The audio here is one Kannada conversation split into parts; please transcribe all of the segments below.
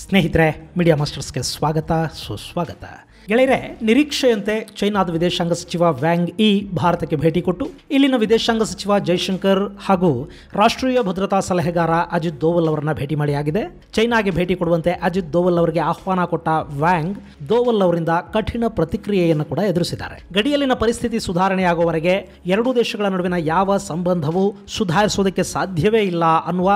ಸ್ನೇಹಿತರೆ, ಮೀಡಿಯಾ ಮಾಸ್ಟರ್ಸ್ಗೆ ಸ್ವಾಗತ ಸುಸ್ವಾಗತ. ಗೆಳೆಯರೆ, ನಿರೀಕ್ಷೆಯಂತೆ ಚೈನಾದ ವಿದೇಶಾಂಗ ಸಚಿವ ವ್ಯಾಂಗ್ ಈ ಭಾರತಕ್ಕೆ ಭೇಟಿ ಕೊಟ್ಟು ಇಲ್ಲಿನ ವಿದೇಶಾಂಗ ಸಚಿವ ಜೈಶಂಕರ್ ಹಾಗೂ ರಾಷ್ಟ್ರೀಯ ಭದ್ರತಾ ಸಲಹೆಗಾರ ಅಜಿತ್ ದೋವಲ್ ಅವರನ್ನ ಭೇಟಿ ಮಾಡಿಯಾಗಿದೆ. ಚೈನಾಗೆ ಭೇಟಿ ಕೊಡುವಂತೆ ಅಜಿತ್ ದೋವಲ್ ಅವರಿಗೆ ಆಹ್ವಾನ ಕೊಟ್ಟ ವ್ಯಾಂಗ್ ದೋವಲ್ ಅವರಿಂದ ಕಠಿಣ ಪ್ರತಿಕ್ರಿಯೆಯನ್ನು ಕೂಡ ಎದುರಿಸಿದ್ದಾರೆ. ಗಡಿಯಲ್ಲಿನ ಪರಿಸ್ಥಿತಿ ಸುಧಾರಣೆಯಾಗುವವರೆಗೆ ಎರಡೂ ದೇಶಗಳ ನಡುವಿನ ಯಾವ ಸಂಬಂಧವೂ ಸುಧಾರಿಸುವುದಕ್ಕೆ ಸಾಧ್ಯವೇ ಇಲ್ಲ ಅನ್ನುವ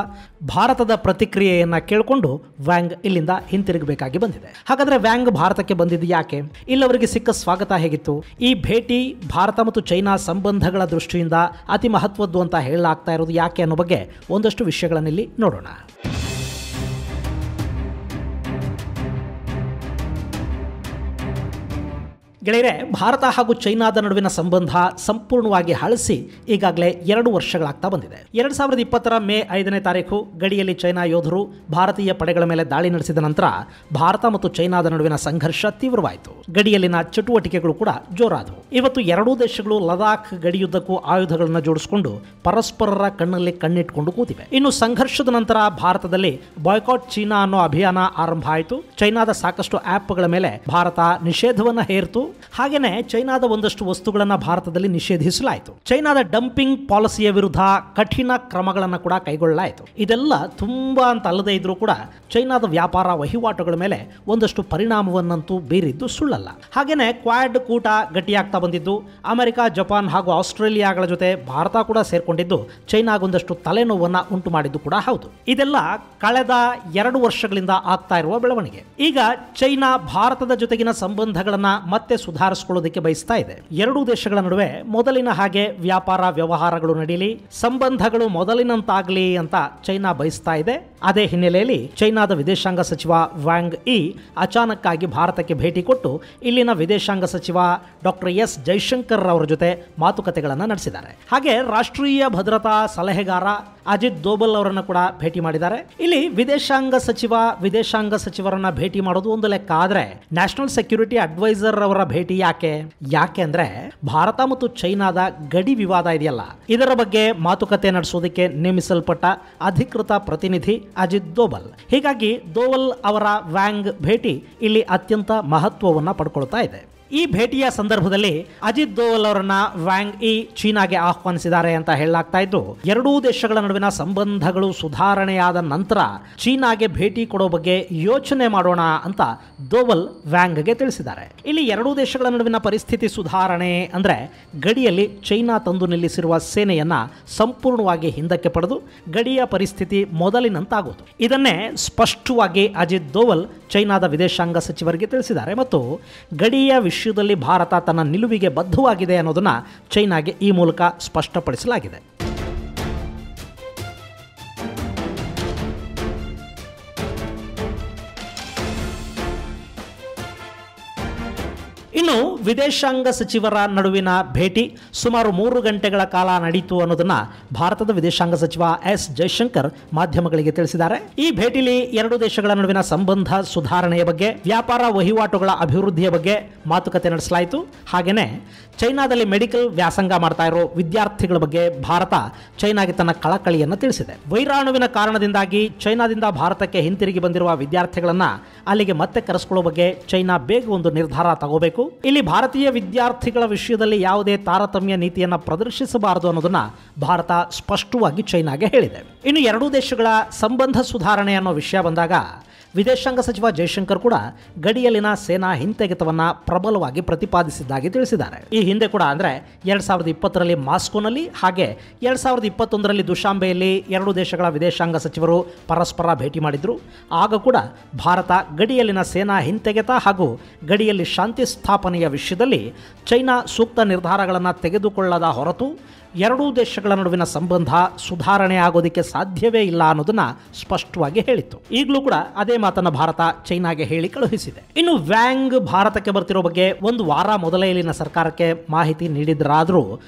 ಭಾರತದ ಪ್ರತಿಕ್ರಿಯೆಯನ್ನ ಕೇಳಿಕೊಂಡು ವ್ಯಾಂಗ್ ಇಲ್ಲಿಂದ ಹಿಂತಿರುಗಬೇಕಾಗಿ ಬಂದಿದೆ. ಹಾಗಾದ್ರೆ ವ್ಯಾಂಗ್ ಭಾರತಕ್ಕೆ ಬಂದಿದ್ದು ಯಾಕೆ? ಇಲ್ಲವರಿಗೆ ಸಿಕ್ಕ ಸ್ವಾಗತ ಹೇಗಿತ್ತು? ಈ ಭೇಟಿ ಭಾರತ ಮತ್ತು ಚೈನಾ ಸಂಬಂಧಗಳ ದೃಷ್ಟಿಯಿಂದ ಅತಿ ಮಹತ್ವದ್ದು ಅಂತ ಹೇಳಲಾಗ್ತಾ ಇರೋದು ಯಾಕೆ ಅನ್ನೋ ಬಗ್ಗೆ ಒಂದಷ್ಟು ವಿಷಯಗಳನ್ನಿಲ್ಲಿ ನೋಡೋಣ. ಗೆಳೆಯರೆ, ಭಾರತ ಹಾಗೂ ಚೈನಾದ ನಡುವಿನ ಸಂಬಂಧ ಸಂಪೂರ್ಣವಾಗಿ ಹಳಸಿ ಈಗಾಗಲೇ 2 ವರ್ಷಗಳಾಗ್ತಾ ಬಂದಿದೆ. 2020 ಮೇ 5ನೇ ತಾರೀಕು ಗಡಿಯಲ್ಲಿ ಚೈನಾ ಯೋಧರು ಭಾರತೀಯ ಪಡೆಗಳ ಮೇಲೆ ದಾಳಿ ನಡೆಸಿದ ನಂತರ ಭಾರತ ಮತ್ತು ಚೈನಾದ ನಡುವಿನ ಸಂಘರ್ಷ ತೀವ್ರವಾಯಿತು. ಗಡಿಯಲ್ಲಿನ ಚಟುವಟಿಕೆಗಳು ಕೂಡ ಜೋರಾದವು. ಇವತ್ತು ಎರಡೂ ದೇಶಗಳು ಲದಾಖ್ ಗಡಿಯುದ್ದಕ್ಕೂ ಆಯುಧಗಳನ್ನು ಜೋಡಿಸಿಕೊಂಡು ಪರಸ್ಪರರ ಕಣ್ಣಲ್ಲಿ ಕಣ್ಣಿಟ್ಕೊಂಡು ಕೂತಿವೆ. ಇನ್ನು ಸಂಘರ್ಷದ ನಂತರ ಭಾರತದಲ್ಲಿ ಬಾಯ್ಕಾಟ್ ಚೀನಾ ಅನ್ನೋ ಅಭಿಯಾನ ಆರಂಭ ಆಯಿತು. ಚೈನಾದ ಸಾಕಷ್ಟು ಆ್ಯಪ್ಗಳ ಮೇಲೆ ಭಾರತ ನಿಷೇಧವನ್ನು ಹೇರಿತು. ಹಾಗೇನೆ ಚೈನಾದ ಒಂದಷ್ಟು ವಸ್ತುಗಳನ್ನು ಭಾರತದಲ್ಲಿ ನಿಷೇಧಿಸಲಾಯಿತು. ಚೈನಾದ ಡಂಪಿಂಗ್ ಪಾಲಿಸಿಯ ವಿರುದ್ಧ ಕಠಿಣ ಕ್ರಮಗಳನ್ನು ಕೂಡ ಕೈಗೊಳ್ಳಲಾಯಿತು. ಇದೆಲ್ಲ ತುಂಬಾ ಅಂತ ಅಲ್ಲದೇ ಇದ್ರೂ ಕೂಡ ಚೈನಾದ ವ್ಯಾಪಾರ ವಹಿವಾಟುಗಳ ಮೇಲೆ ಒಂದಷ್ಟು ಪರಿಣಾಮವನ್ನಂತೂ ಬೀರಿದ್ದು ಸುಳ್ಳಲ್ಲ. ಹಾಗೇನೆ ಕ್ವಾಡ್ ಕೂಟ ಗಟ್ಟಿಯಾಗ್ತಾ ಬಂದಿದ್ದು, ಅಮೆರಿಕ, ಜಪಾನ್ ಹಾಗೂ ಆಸ್ಟ್ರೇಲಿಯಾಗಳ ಜೊತೆ ಭಾರತ ಕೂಡ ಸೇರ್ಕೊಂಡಿದ್ದು ಚೈನಾಗೊಂದಷ್ಟು ತಲೆನೋವನ್ನು ಉಂಟು ಮಾಡಿದ್ದು ಕೂಡ ಹೌದು. ಇದೆಲ್ಲ ಕಳೆದ 2 ವರ್ಷಗಳಿಂದ ಆಗ್ತಾ ಇರುವ ಬೆಳವಣಿಗೆ. ಈಗ ಚೈನಾ ಭಾರತದ ಜೊತೆಗಿನ ಸಂಬಂಧಗಳನ್ನ ಮತ್ತೆ ಸುಧಾರಿಸಿಕೊಳ್ಳೋದಕ್ಕೆ ಬಯಸ್ತಾ ಇದೆ. ಎರಡೂ ದೇಶಗಳ ನಡುವೆ ಮೊದಲಿನ ಹಾಗೆ ವ್ಯಾಪಾರ ವ್ಯವಹಾರಗಳು ನಡೀಲಿ, ಸಂಬಂಧಗಳು ಮೊದಲಿನಂತಾಗಲಿ ಅಂತ ಚೈನಾ ಬಯಸ್ತಾ ಇದೆ. ಅದೇ ಹಿನ್ನೆಲೆಯಲ್ಲಿ ಚೈನಾದ ವಿದೇಶಾಂಗ ಸಚಿವ ವ್ಯಾಂಗ್ ಈ ಅಚಾನಕ್ಕಾಗಿ ಭಾರತಕ್ಕೆ ಭೇಟಿ ಕೊಟ್ಟು ಇಲ್ಲಿನ ವಿದೇಶಾಂಗ ಸಚಿವ ಡಾಕ್ಟರ್ ಎಸ್ ಜೈಶಂಕರ್ ಅವರ ಜೊತೆ ಮಾತುಕತೆಗಳನ್ನು ನಡೆಸಿದ್ದಾರೆ. ಹಾಗೆ ರಾಷ್ಟ್ರೀಯ ಭದ್ರತಾ ಸಲಹೆಗಾರ ಅಜಿತ್ ದೋವಲ್ ಅವರನ್ನು ಕೂಡ ಭೇಟಿ ಮಾಡಿದ್ದಾರೆ. ಇಲ್ಲಿ ವಿದೇಶಾಂಗ ಸಚಿವರನ್ನ ಭೇಟಿ ಮಾಡೋದು ಒಂದು ಲೆಕ್ಕ ಆದ್ರೆ ನ್ಯಾಷನಲ್ ಸೆಕ್ಯೂರಿಟಿ ಅಡ್ವೈಸರ್ ಅವರ ಭೇಟಿ ಯಾಕೆ ಅಂದ್ರೆ ಭಾರತ ಮತ್ತು ಚೈನಾದ ಗಡಿ ವಿವಾದ ಇದೆಯಲ್ಲ, ಇದರ ಬಗ್ಗೆ ಮಾತುಕತೆ ನಡೆಸೋದಕ್ಕೆ ನೇಮಿಸಲ್ಪಟ್ಟ ಅಧಿಕೃತ ಪ್ರತಿನಿಧಿ ಅಜಿತ್ ದೋವಲ್. ಹೀಗಾಗಿ ದೋವಲ್ ಅವರ ವ್ಯಾಂಗ್ ಭೇಟಿ ಇಲ್ಲಿ ಅತ್ಯಂತ ಮಹತ್ವವನ್ನು ಪಡ್ಕೊಳ್ತಾ ಇದೆ. ಈ ಭೇಟಿಯ ಸಂದರ್ಭದಲ್ಲಿ ಅಜಿತ್ ದೋವಲ್ ಅವರನ್ನ ವ್ಯಾಂಗ್ ಈ ಚೀನಾಗೆ ಆಹ್ವಾನಿಸಿದ್ದಾರೆ ಅಂತ ಹೇಳಲಾಗ್ತಾ ಇದ್ದು, ಎರಡೂ ದೇಶಗಳ ನಡುವಿನ ಸಂಬಂಧಗಳು ಸುಧಾರಣೆಯಾದ ನಂತರ ಚೀನಾಗೆ ಭೇಟಿ ಕೊಡೋ ಬಗ್ಗೆ ಯೋಚನೆ ಮಾಡೋಣ ಅಂತ ದೋವಲ್ ವ್ಯಾಂಗ್ಗೆ ತಿಳಿಸಿದ್ದಾರೆ. ಇಲ್ಲಿ ಎರಡೂ ದೇಶಗಳ ನಡುವಿನ ಪರಿಸ್ಥಿತಿ ಸುಧಾರಣೆ ಅಂದ್ರೆ ಗಡಿಯಲ್ಲಿ ಚೈನಾ ತಂದು ನಿಲ್ಲಿಸಿರುವ ಸೇನೆಯನ್ನ ಸಂಪೂರ್ಣವಾಗಿ ಹಿಂದಕ್ಕೆ ಪಡೆದು ಗಡಿಯ ಪರಿಸ್ಥಿತಿ ಮೊದಲಿನಂತಾಗೋದು. ಇದನ್ನೇ ಸ್ಪಷ್ಟವಾಗಿ ಅಜಿತ್ ದೋವಲ್ ಚೈನಾದ ವಿದೇಶಾಂಗ ಸಚಿವರಿಗೆ ತಿಳಿಸಿದ್ದಾರೆ ಮತ್ತು ಗಡಿಯ ವಿಷಯದಲ್ಲಿ ಭಾರತ ತನ್ನ ನಿಲುವಿಗೆ ಬದ್ಧವಾಗಿದೆ ಅನ್ನೋದನ್ನ ಚೈನಾಗೆ ಈ ಮೂಲಕ ಸ್ಪಷ್ಟಪಡಿಸಲಾಗಿದೆ. ಇನ್ನು ವಿದೇಶಾಂಗ ಸಚಿವರ ನಡುವಿನ ಭೇಟಿ ಸುಮಾರು 3 ಗಂಟೆಗಳ ಕಾಲ ನಡೆಯಿತು ಅನ್ನೋದನ್ನ ಭಾರತದ ವಿದೇಶಾಂಗ ಸಚಿವ ಎಸ್ ಜೈಶಂಕರ್ ಮಾಧ್ಯಮಗಳಿಗೆ ತಿಳಿಸಿದ್ದಾರೆ. ಈ ಭೇಟಿಲಿ ಎರಡು ದೇಶಗಳ ನಡುವಿನ ಸಂಬಂಧ ಸುಧಾರಣೆಯ ಬಗ್ಗೆ, ವ್ಯಾಪಾರ ವಹಿವಾಟುಗಳ ಅಭಿವೃದ್ಧಿಯ ಬಗ್ಗೆ ಮಾತುಕತೆ ನಡೆಸಲಾಯಿತು. ಹಾಗೇನೆ ಚೈನಾದಲ್ಲಿ ಮೆಡಿಕಲ್ ವ್ಯಾಸಂಗ ಮಾಡ್ತಾ ಇರೋ ವಿದ್ಯಾರ್ಥಿಗಳ ಬಗ್ಗೆ ಭಾರತ ಚೈನಾಗೆ ತನ್ನ ಕಳಕಳಿಯನ್ನು ತಿಳಿಸಿದೆ. ವೈರಾಣುವಿನ ಕಾರಣದಿಂದಾಗಿ ಚೈನಾದಿಂದ ಭಾರತಕ್ಕೆ ಹಿಂತಿರುಗಿ ಬಂದಿರುವ ವಿದ್ಯಾರ್ಥಿಗಳನ್ನ ಅಲ್ಲಿಗೆ ಮತ್ತೆ ಕರೆಸಿಕೊಳ್ಳುವ ಬಗ್ಗೆ ಚೈನಾ ಬೇಗ ಒಂದು ನಿರ್ಧಾರ ತಗೋಬೇಕು. ಇಲ್ಲಿ ಭಾರತೀಯ ವಿದ್ಯಾರ್ಥಿಗಳ ವಿಷಯದಲ್ಲಿ ಯಾವುದೇ ತಾರತಮ್ಯ ನೀತಿಯನ್ನು ಪ್ರದರ್ಶಿಸಬಾರದು ಅನ್ನೋದನ್ನ ಭಾರತ ಸ್ಪಷ್ಟವಾಗಿ ಚೈನಾಗೆ ಹೇಳಿದೆ. ಇನ್ನು ಎರಡೂ ದೇಶಗಳ ಸಂಬಂಧ ಸುಧಾರಣೆ ಅನ್ನೋ ವಿಷಯ ಬಂದಾಗ ವಿದೇಶಾಂಗ ಸಚಿವ ಜೈಶಂಕರ್ ಕೂಡ ಗಡಿಯಲ್ಲಿನ ಸೇನಾ ಹಿಂತೆಗೆತವನ್ನ ಪ್ರಬಲವಾಗಿ ಪ್ರತಿಪಾದಿಸಿದ್ದಾಗಿ ತಿಳಿಸಿದ್ದಾರೆ. ಈ ಹಿಂದೆ ಕೂಡ ಅಂದ್ರೆ 2020ರಲ್ಲಿ ಮಾಸ್ಕೋನಲ್ಲಿ ಹಾಗೆ 2021ರಲ್ಲಿ ದುಶಾಂಬೆಯಲ್ಲಿ ಎರಡೂ ದೇಶಗಳ ವಿದೇಶಾಂಗ ಸಚಿವರು ಪರಸ್ಪರ ಭೇಟಿ ಮಾಡಿದ್ರು. ಆಗ ಕೂಡ ಭಾರತ ಗಡಿಯಲ್ಲಿನ ಸೇನಾ ಹಿಂತೆಗೆತ ಹಾಗೂ ಗಡಿಯಲ್ಲಿ ಶಾಂತಿ ಸ್ಥಾಪನೆಯ ವಿಷಯದಲ್ಲಿ ಚೈನಾ ಸೂಕ್ತ ನಿರ್ಧಾರಗಳನ್ನು ತೆಗೆದುಕೊಳ್ಳದ ಹೊರತು ಎರಡೂ ದೇಶಗಳ ನಡುವಿನ ಸಂಬಂಧ ಸುಧಾರಣೆ ಆಗೋದಕ್ಕೆ ಸಾಧ್ಯವೇ ಇಲ್ಲ ಅನ್ನೋದನ್ನ ಸ್ಪಷ್ಟವಾಗಿ ಹೇಳಿತ್ತು. ಈಗಲೂ ಕೂಡ ಅದೇ ಮಾತನ್ನ ಭಾರತ ಚೈನಾಗೆ ಹೇಳಿ ಕಳುಹಿಸಿದೆ. ಇನ್ನು ವ್ಯಾಂಗ್ ಭಾರತಕ್ಕೆ ಬರ್ತಿರೋ ಬಗ್ಗೆ 1 ವಾರ ಮೊದಲೇ ಇಲ್ಲಿನ ಸರ್ಕಾರಕ್ಕೆ ಮಾಹಿತಿ ನೀಡಿದ್ರಾದರೂ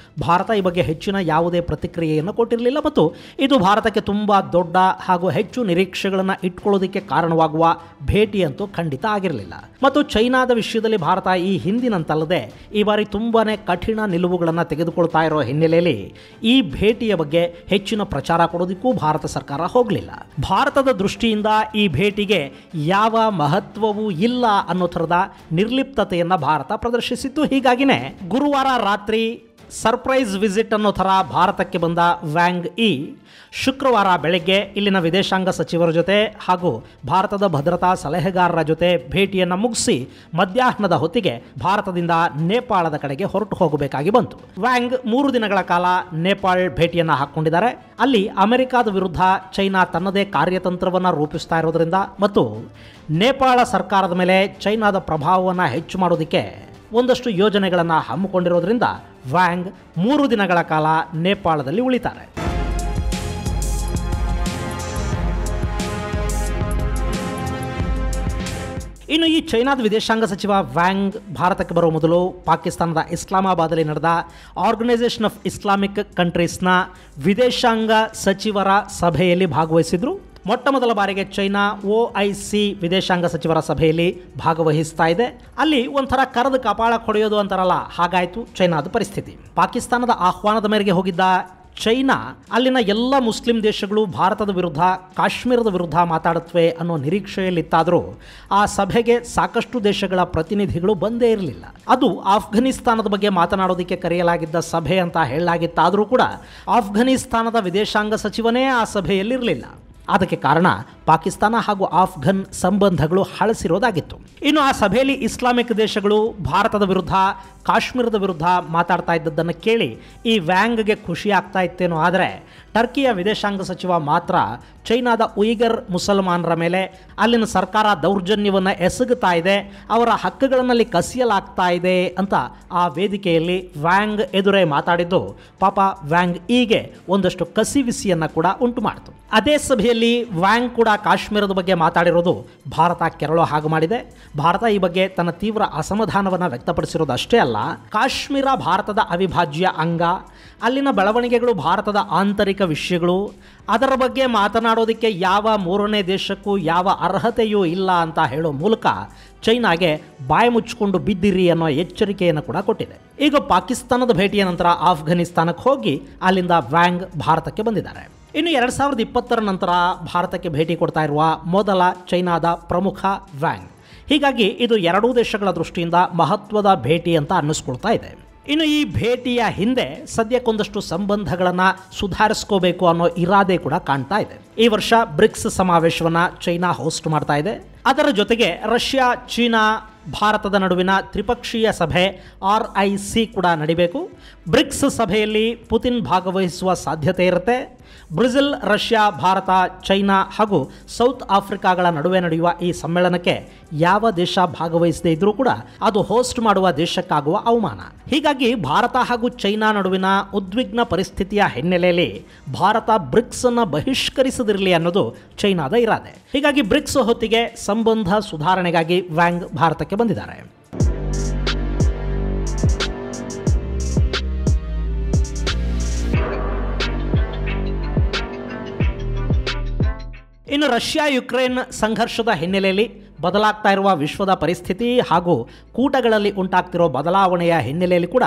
ಭಾರತ ಈ ಬಗ್ಗೆ ಹೆಚ್ಚಿನ ಯಾವುದೇ ಪ್ರತಿಕ್ರಿಯೆಯನ್ನು ಕೊಟ್ಟಿರಲಿಲ್ಲ ಮತ್ತು ಇದು ಭಾರತಕ್ಕೆ ತುಂಬಾ ದೊಡ್ಡ ಹಾಗೂ ಹೆಚ್ಚು ನಿರೀಕ್ಷೆಗಳನ್ನು ಇಟ್ಕೊಳ್ಳೋದಕ್ಕೆ ಕಾರಣವಾಗುವ ಭೇಟಿ ಅಂತೂ ಖಂಡಿತ ಆಗಿರಲಿಲ್ಲ. ಮತ್ತು ಚೈನಾದ ವಿಷಯದಲ್ಲಿ ಭಾರತ ಈ ಹಿಂದಿನಂತಲ್ಲದೆ ಈ ಬಾರಿ ತುಂಬಾನೇ ಕಠಿಣ ನಿಲುವುಗಳನ್ನು ತೆಗೆದುಕೊಳ್ತಾ ಇರೋ ಹಿನ್ನೆಲೆಯಲ್ಲಿ ಹಿನ್ನೆಲೆಯಲ್ಲಿ ಈ ಭೇಟಿಯ ಬಗ್ಗೆ ಹೆಚ್ಚಿನ ಪ್ರಚಾರ ಕೊಡೋದಕ್ಕೂ ಭಾರತ ಸರ್ಕಾರ ಹೋಗಲಿಲ್ಲ. ಭಾರತದ ದೃಷ್ಟಿಯಿಂದ ಈ ಭೇಟಿಗೆ ಯಾವ ಮಹತ್ವವೂ ಇಲ್ಲ ಅನ್ನೋ ಥರದ ನಿರ್ಲಿಪ್ತತೆಯನ್ನು ಭಾರತ ಪ್ರದರ್ಶಿಸಿತ್ತು. ಹೀಗಾಗಿನೇ ಗುರುವಾರ ರಾತ್ರಿ ಸರ್ಪ್ರೈಸ್ ವಿಸಿಟ್ ಅನ್ನೋ ಥರ ಭಾರತಕ್ಕೆ ಬಂದ ವ್ಯಾಂಗ್ ಈ ಶುಕ್ರವಾರ ಬೆಳಗ್ಗೆ ಇಲ್ಲಿನ ವಿದೇಶಾಂಗ ಸಚಿವರ ಜೊತೆ ಹಾಗೂ ಭಾರತದ ಭದ್ರತಾ ಸಲಹೆಗಾರರ ಜೊತೆ ಭೇಟಿಯನ್ನು ಮುಗಿಸಿ ಮಧ್ಯಾಹ್ನದ ಹೊತ್ತಿಗೆ ಭಾರತದಿಂದ ನೇಪಾಳದ ಕಡೆಗೆ ಹೊರಟು ಹೋಗಬೇಕಾಗಿ ಬಂತು. ವ್ಯಾಂಗ್ 3 ದಿನಗಳ ಕಾಲ ನೇಪಾಳ ಭೇಟಿಯನ್ನು ಹಾಕ್ಕೊಂಡಿದ್ದಾರೆ. ಅಲ್ಲಿ ಅಮೆರಿಕಾದ ವಿರುದ್ಧ ಚೈನಾ ತನ್ನದೇ ಕಾರ್ಯತಂತ್ರವನ್ನು ರೂಪಿಸ್ತಾ ಇರೋದ್ರಿಂದ ಮತ್ತು ನೇಪಾಳ ಸರ್ಕಾರದ ಮೇಲೆ ಚೈನಾದ ಪ್ರಭಾವವನ್ನು ಹೆಚ್ಚು ಮಾಡೋದಕ್ಕೆ ಒಂದಷ್ಟು ಯೋಜನೆಗಳನ್ನು ಹಮ್ಮಿಕೊಂಡಿರೋದ್ರಿಂದ ವ್ಯಾಂಗ್ 3 ದಿನಗಳ ಕಾಲ ನೇಪಾಳದಲ್ಲಿ ಉಳಿತಾರೆ. ಇನ್ನು ಈ ಚೈನಾದ ವಿದೇಶಾಂಗ ಸಚಿವ ವ್ಯಾಂಗ್ ಭಾರತಕ್ಕೆ ಬರುವ ಮೊದಲು ಪಾಕಿಸ್ತಾನದ ಇಸ್ಲಾಮಾಬಾದಲ್ಲಿ ನಡೆದ ಆರ್ಗನೈಸೇಷನ್ ಆಫ್ ಇಸ್ಲಾಮಿಕ್ ಕಂಟ್ರೀಸ್ನ ವಿದೇಶಾಂಗ ಸಚಿವರ ಸಭೆಯಲ್ಲಿ ಭಾಗವಹಿಸಿದ್ರು. ಮೊಟ್ಟ ಮೊದಲ ಬಾರಿಗೆ ಚೈನಾ OIC ವಿದೇಶಾಂಗ ಸಚಿವರ ಸಭೆಯಲ್ಲಿ ಭಾಗವಹಿಸ್ತಾ ಇದೆ. ಅಲ್ಲಿ ಒಂಥರ ಕರೆದು ಕಪಾಳ ಹೊಡೆಯೋದು ಅಂತಾರಲ್ಲ, ಹಾಗಾಯಿತು ಚೈನಾದ ಪರಿಸ್ಥಿತಿ. ಪಾಕಿಸ್ತಾನದ ಆಹ್ವಾನದ ಮೇರೆಗೆ ಹೋಗಿದ್ದ ಚೈನಾ ಅಲ್ಲಿನ ಎಲ್ಲ ಮುಸ್ಲಿಂ ದೇಶಗಳು ಭಾರತದ ವಿರುದ್ಧ, ಕಾಶ್ಮೀರದ ವಿರುದ್ಧ ಮಾತಾಡುತ್ತವೆ ಅನ್ನೋ ನಿರೀಕ್ಷೆಯಲ್ಲಿತ್ತಾದರೂ ಆ ಸಭೆಗೆ ಸಾಕಷ್ಟು ದೇಶಗಳ ಪ್ರತಿನಿಧಿಗಳು ಬಂದೇ ಇರಲಿಲ್ಲ. ಅದು ಆಫ್ಘನಿಸ್ತಾನದ ಬಗ್ಗೆ ಮಾತನಾಡೋದಕ್ಕೆ ಕರೆಯಲಾಗಿದ್ದ ಸಭೆ ಅಂತ ಹೇಳಲಾಗಿತ್ತಾದರೂ ಕೂಡ ಆಫ್ಘನಿಸ್ತಾನದ ವಿದೇಶಾಂಗ ಸಚಿವನೇ ಆ ಸಭೆಯಲ್ಲಿರಲಿಲ್ಲ. ಅದಕ್ಕೆ ಕಾರಣ ಪಾಕಿಸ್ತಾನ ಹಾಗೂ ಆಫ್ಘನ್ ಸಂಬಂಧಗಳು ಹಳಸಿರೋದಾಗಿತ್ತು. ಇನ್ನು ಆ ಸಭೆಯಲ್ಲಿ ಇಸ್ಲಾಮಿಕ್ ದೇಶಗಳು ಭಾರತದ ವಿರುದ್ಧ, ಕಾಶ್ಮೀರದ ವಿರುದ್ಧ ಮಾತಾಡ್ತಾ ಇದ್ದದ್ದನ್ನು ಕೇಳಿ ಈ ವ್ಯಾಂಗ್ಗೆ ಖುಷಿ ಆಗ್ತಾ ಇತ್ತೇನೋ. ಆದರೆ ಟರ್ಕಿಯ ವಿದೇಶಾಂಗ ಸಚಿವ ಮಾತ್ರ ಚೈನಾದ ಉಯಿಗರ್ ಮುಸಲ್ಮಾನರ ಮೇಲೆ ಅಲ್ಲಿನ ಸರ್ಕಾರ ದೌರ್ಜನ್ಯವನ್ನು ಎಸಗುತ್ತಾ ಇದೆ, ಅವರ ಹಕ್ಕುಗಳನ್ನಲ್ಲಿ ಕಸಿಯಲಾಗ್ತಾ ಇದೆ ಅಂತ ಆ ವೇದಿಕೆಯಲ್ಲಿ ವ್ಯಾಂಗ್ ಎದುರೇ ಮಾತಾಡಿದ್ದು ಪಾಪ ವ್ಯಾಂಗ್ ಈಗೆ ಒಂದಷ್ಟು ಕಸಿವಿಸಿಯನ್ನು ಕೂಡ ಉಂಟು ಮಾಡಿತು. ಅದೇ ಸಭೆಯಲ್ಲಿ ವ್ಯಾಂಗ್ ಕೂಡ ಕಾಶ್ಮೀರದ ಬಗ್ಗೆ ಮಾತಾಡಿರೋದು ಭಾರತ ಕೆರಳೋ ಹಾಗೆ ಮಾಡಿದೆ. ಭಾರತ ಈ ಬಗ್ಗೆ ತನ್ನ ತೀವ್ರ ಅಸಮಾಧಾನವನ್ನು ವ್ಯಕ್ತಪಡಿಸಿರೋದು ಅಷ್ಟೇ ಅಲ್ಲ, ಕಾಶ್ಮೀರ ಭಾರತದ ಅವಿಭಾಜ್ಯ ಅಂಗ, ಅಲ್ಲಿನ ಬೆಳವಣಿಗೆಗಳು ಭಾರತದ ಆಂತರಿಕ ವಿಷಯಗಳು, ಅದರ ಬಗ್ಗೆ ಮಾತನಾಡೋದಕ್ಕೆ ಯಾವ 3ನೇ ದೇಶಕ್ಕೂ ಯಾವ ಅರ್ಹತೆಯೂ ಇಲ್ಲ ಅಂತ ಹೇಳೋ ಮೂಲಕ ಚೈನಾಗೆ ಬಾಯಿ ಮುಚ್ಚಿಕೊಂಡು ಬಿದ್ದಿರಿ ಅನ್ನೋ ಎಚ್ಚರಿಕೆಯನ್ನು ಕೂಡ ಕೊಟ್ಟಿದೆ. ಈಗ ಪಾಕಿಸ್ತಾನದ ಭೇಟಿಯ ನಂತರ ಆಫ್ಘನಿಸ್ತಾನಕ್ಕೆ ಹೋಗಿ ಅಲ್ಲಿಂದ ವ್ಯಾಂಗ್ ಭಾರತಕ್ಕೆ ಬಂದಿದ್ದಾರೆ. ಇನ್ನು 2020 ನಂತರ ಭಾರತಕ್ಕೆ ಭೇಟಿ ಕೊಡ್ತಾ ಇರುವ ಮೊದಲ ಚೈನಾದ ಪ್ರಮುಖ ವ್ಯಾಂಗ್. ಹೀಗಾಗಿ ಇದು ಎರಡೂ ದೇಶಗಳ ದೃಷ್ಟಿಯಿಂದ ಮಹತ್ವದ ಭೇಟಿ ಅಂತ ಅನ್ನಿಸ್ಕೊಳ್ತಾ ಇದೆ. ಇನ್ನು ಈ ಭೇಟಿಯ ಹಿಂದೆ ಸದ್ಯಕ್ಕೊಂದಷ್ಟು ಸಂಬಂಧಗಳನ್ನು ಸುಧಾರಿಸ್ಕೋಬೇಕು ಅನ್ನೋ ಇರಾದೆ ಕೂಡ ಕಾಣ್ತಾ ಇದೆ. ಈ ವರ್ಷ ಬ್ರಿಕ್ಸ್ ಸಮಾವೇಶವನ್ನು ಚೈನಾ ಹೋಸ್ಟ್ ಮಾಡ್ತಾ ಇದೆ. ಅದರ ಜೊತೆಗೆ ರಷ್ಯಾ, ಚೀನಾ, ಭಾರತದ ನಡುವಿನ ತ್ರಿಪಕ್ಷೀಯ ಸಭೆ RIC ಕೂಡ ನಡಿಬೇಕು. ಬ್ರಿಕ್ಸ್ ಸಭೆಯಲ್ಲಿ ಪುತಿನ್ ಭಾಗವಹಿಸುವ ಸಾಧ್ಯತೆ ಇರುತ್ತೆ. ಬ್ರೆಜಿಲ್, ರಷ್ಯಾ, ಭಾರತ, ಚೈನಾ ಹಾಗೂ ಸೌತ್ ಆಫ್ರಿಕಾಗಳ ನಡುವೆ ನಡೆಯುವ ಈ ಸಮ್ಮೇಳನಕ್ಕೆ ಯಾವ ದೇಶ ಭಾಗವಹಿಸದೇ ಇದ್ರೂ ಕೂಡ ಅದು ಹೋಸ್ಟ್ ಮಾಡುವ ದೇಶಕ್ಕಾಗುವ ಅವಮಾನ. ಹೀಗಾಗಿ ಭಾರತ ಹಾಗೂ ಚೈನಾ ನಡುವಿನ ಉದ್ವಿಗ್ನ ಪರಿಸ್ಥಿತಿಯ ಹಿನ್ನೆಲೆಯಲ್ಲಿ ಭಾರತ ಬ್ರಿಕ್ಸ್ ಅನ್ನು ಬಹಿಷ್ಕರಿಸದಿರಲಿ ಅನ್ನೋದು ಚೈನಾದ ಇರಾದೆ. ಹೀಗಾಗಿ ಬ್ರಿಕ್ಸ್ ಹೊತ್ತಿಗೆ ಸಂಬಂಧ ಸುಧಾರಣೆಗಾಗಿ ವ್ಯಾಂಗ್ ಭಾರತಕ್ಕೆ ಬಂದಿದ್ದಾರೆ. ಇನ್ನು ರಷ್ಯಾ ಯುಕ್ರೇನ್ ಸಂಘರ್ಷದ ಹಿನ್ನೆಲೆಯಲ್ಲಿ ಬದಲಾಗ್ತಾ ಇರುವ ವಿಶ್ವದ ಪರಿಸ್ಥಿತಿ ಹಾಗೂ ಕೂಟಗಳಲ್ಲಿ ಉಂಟಾಗ್ತಿರೋ ಬದಲಾವಣೆಯ ಹಿನ್ನೆಲೆಯಲ್ಲಿ ಕೂಡ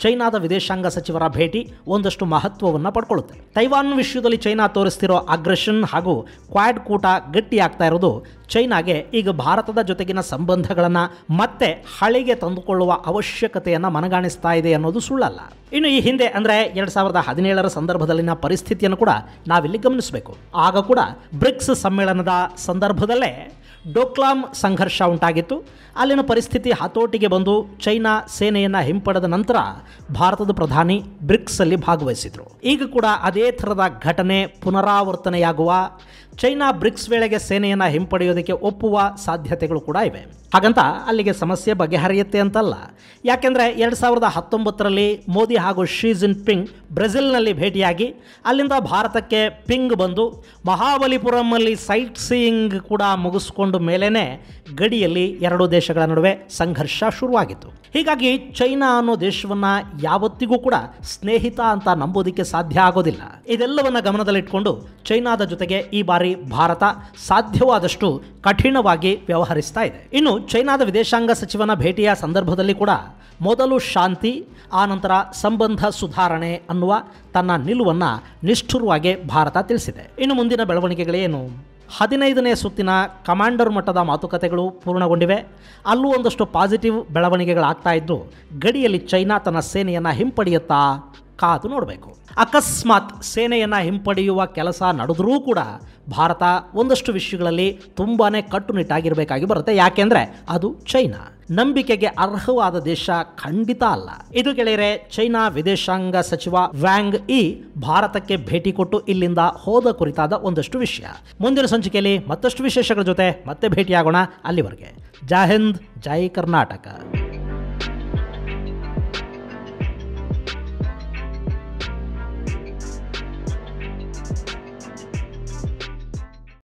ಚೈನಾದ ವಿದೇಶಾಂಗ ಸಚಿವರ ಭೇಟಿ ಒಂದಷ್ಟು ಮಹತ್ವವನ್ನು ಪಡ್ಕೊಳ್ಳುತ್ತೆ. ತೈವಾನ್ ವಿಷಯದಲ್ಲಿ ಚೈನಾ ತೋರಿಸ್ತಿರೋ ಅಗ್ರೆಷನ್ ಹಾಗೂ ಕ್ವಾಡ್ ಕೂಟ ಗಟ್ಟಿಯಾಗ್ತಾ ಇರೋದು ಚೈನಾಗೆ ಈಗ ಭಾರತದ ಜೊತೆಗಿನ ಸಂಬಂಧಗಳನ್ನು ಮತ್ತೆ ಹಳೆಗೆ ತಂದುಕೊಳ್ಳುವ ಅವಶ್ಯಕತೆಯನ್ನು ಮನಗಾಣಿಸ್ತಾ ಇದೆ ಅನ್ನೋದು ಸುಳ್ಳಲ್ಲ. ಇನ್ನು ಈ ಹಿಂದೆ ಅಂದರೆ 2017ರ ಸಂದರ್ಭದಲ್ಲಿನ ಪರಿಸ್ಥಿತಿಯನ್ನು ಕೂಡ ನಾವಿಲ್ಲಿ ಗಮನಿಸಬೇಕು. ಆಗ ಕೂಡ ಬ್ರಿಕ್ಸ್ ಸಮ್ಮೇಳನದ ಸಂದರ್ಭದಲ್ಲೇ ಡೋಕ್ಲಾಮ್ ಸಂಘರ್ಷ ಉಂಟಾಗಿತ್ತು. ಅಲ್ಲಿನ ಪರಿಸ್ಥಿತಿ ಹತೋಟಿಗೆ ಬಂದು ಚೈನಾ ಸೇನೆಯನ್ನು ಹಿಂಪಡೆದ ನಂತರ ಭಾರತದ ಪ್ರಧಾನಿ ಬ್ರಿಕ್ಸಲ್ಲಿ ಭಾಗವಹಿಸಿದರು. ಈಗ ಕೂಡ ಅದೇ ಥರದ ಘಟನೆ ಪುನರಾವರ್ತನೆಯಾಗುವ, ಚೈನಾ ಬ್ರಿಕ್ಸ್ ವೇಳೆಗೆ ಸೇನೆಯನ್ನು ಹಿಂಪಡೆಯೋದಕ್ಕೆ ಒಪ್ಪುವ ಸಾಧ್ಯತೆಗಳು ಕೂಡ ಇವೆ. ಹಾಗಂತ ಅಲ್ಲಿಗೆ ಸಮಸ್ಯೆ ಬಗೆಹರಿಯುತ್ತೆ ಅಂತಲ್ಲ. ಯಾಕೆಂದರೆ 2019ರಲ್ಲಿ ಮೋದಿ ಹಾಗೂ ಶಿ ಜಿನ್ಪಿಂಗ್ ಬ್ರೆಜಿಲ್ನಲ್ಲಿ ಭೇಟಿಯಾಗಿ ಅಲ್ಲಿಂದ ಭಾರತಕ್ಕೆ ಪಿಂಗ್ ಬಂದು ಮಹಾಬಲಿಪುರಮಲ್ಲಿ ಸೈಟ್ ಸೀಯಿಂಗ್ ಕೂಡ ಮುಗಿಸ್ಕೊಂಡು ಮೇಲೇ ಗಡಿಯಲ್ಲಿ ಎರಡೂ ದೇಶಗಳ ನಡುವೆ ಸಂಘರ್ಷ ಶುರುವಾಗಿತ್ತು. ಹೀಗಾಗಿ ಚೈನಾ ಅನ್ನೋ ದೇಶವನ್ನು ಯಾವತ್ತಿಗೂ ಕೂಡ ಸ್ನೇಹಿತ ಅಂತ ನಂಬೋದಕ್ಕೆ ಸಾಧ್ಯ ಆಗೋದಿಲ್ಲ. ಇದೆಲ್ಲವನ್ನು ಗಮನದಲ್ಲಿಟ್ಕೊಂಡು ಚೈನಾದ ಜೊತೆಗೆ ಈ ಬಾರಿ ಭಾರತ ಸಾಧ್ಯವಾದಷ್ಟು ಕಠಿಣವಾಗಿ ವ್ಯವಹರಿಸ್ತಾ ಇದೆ. ಇನ್ನು ಚೈನಾದ ವಿದೇಶಾಂಗ ಸಚಿವನ ಭೇಟಿಯ ಸಂದರ್ಭದಲ್ಲಿ ಕೂಡ ಮೊದಲು ಶಾಂತಿ, ಆನಂತರ ಸಂಬಂಧ ಸುಧಾರಣೆ ಅನ್ನುವ ತನ್ನ ನಿಲುವನ್ನು ನಿಷ್ಠುರವಾಗಿ ಭಾರತ ತಿಳಿಸಿದೆ. ಇನ್ನು ಮುಂದಿನ ಬೆಳವಣಿಗೆಗಳೇನು? 15ನೇ ಸುತ್ತಿನ ಕಮಾಂಡರ್ ಮಟ್ಟದ ಮಾತುಕತೆಗಳು ಪೂರ್ಣಗೊಂಡಿವೆ. ಅಲ್ಲೂ ಒಂದಷ್ಟು ಪಾಸಿಟಿವ್ ಬೆಳವಣಿಗೆಗಳಾಗ್ತಾ ಇದ್ದು, ಗಡಿಯಲ್ಲಿ ಚೈನಾ ತನ್ನ ಸೇನೆಯನ್ನು ಹಿಂಪಡೆಯುತ್ತಾ ಕಾದು ನೋಡಬೇಕು. ಅಕಸ್ಮಾತ್ ಸೇನೆಯನ್ನು ಹಿಂಪಡೆಯುವ ಕೆಲಸ ನಡೆದರೂ ಕೂಡ ಭಾರತ ಒಂದಷ್ಟು ವಿಷಯಗಳಲ್ಲಿ ತುಂಬಾ ಕಟ್ಟುನಿಟ್ಟಾಗಿರಬೇಕಾಗಿ ಬರುತ್ತೆ. ಯಾಕೆಂದರೆ ಅದು ಚೈನಾ, ನಂಬಿಕೆಗೆ ಅರ್ಹವಾದ ದೇಶ ಖಂಡಿತ ಅಲ್ಲ. ಇದು ಗೆಳೆಯರೆ, ಚೈನಾ ವಿದೇಶಾಂಗ ಸಚಿವ ವ್ಯಾಂಗ್ ಯಿ ಭಾರತಕ್ಕೆ ಭೇಟಿ ಕೊಟ್ಟು ಇಲ್ಲಿಂದ ಹೋದ ಕುರಿತಾದ ಒಂದಷ್ಟು ವಿಷಯ. ಮುಂದಿನ ಸಂಚಿಕೆಯಲ್ಲಿ ಮತ್ತಷ್ಟು ವಿಶೇಷಗಳ ಜೊತೆ ಮತ್ತೆ ಭೇಟಿಯಾಗೋಣ. ಅಲ್ಲಿವರೆಗೆ ಜೈ ಹಿಂದ್, ಜೈ ಕರ್ನಾಟಕ.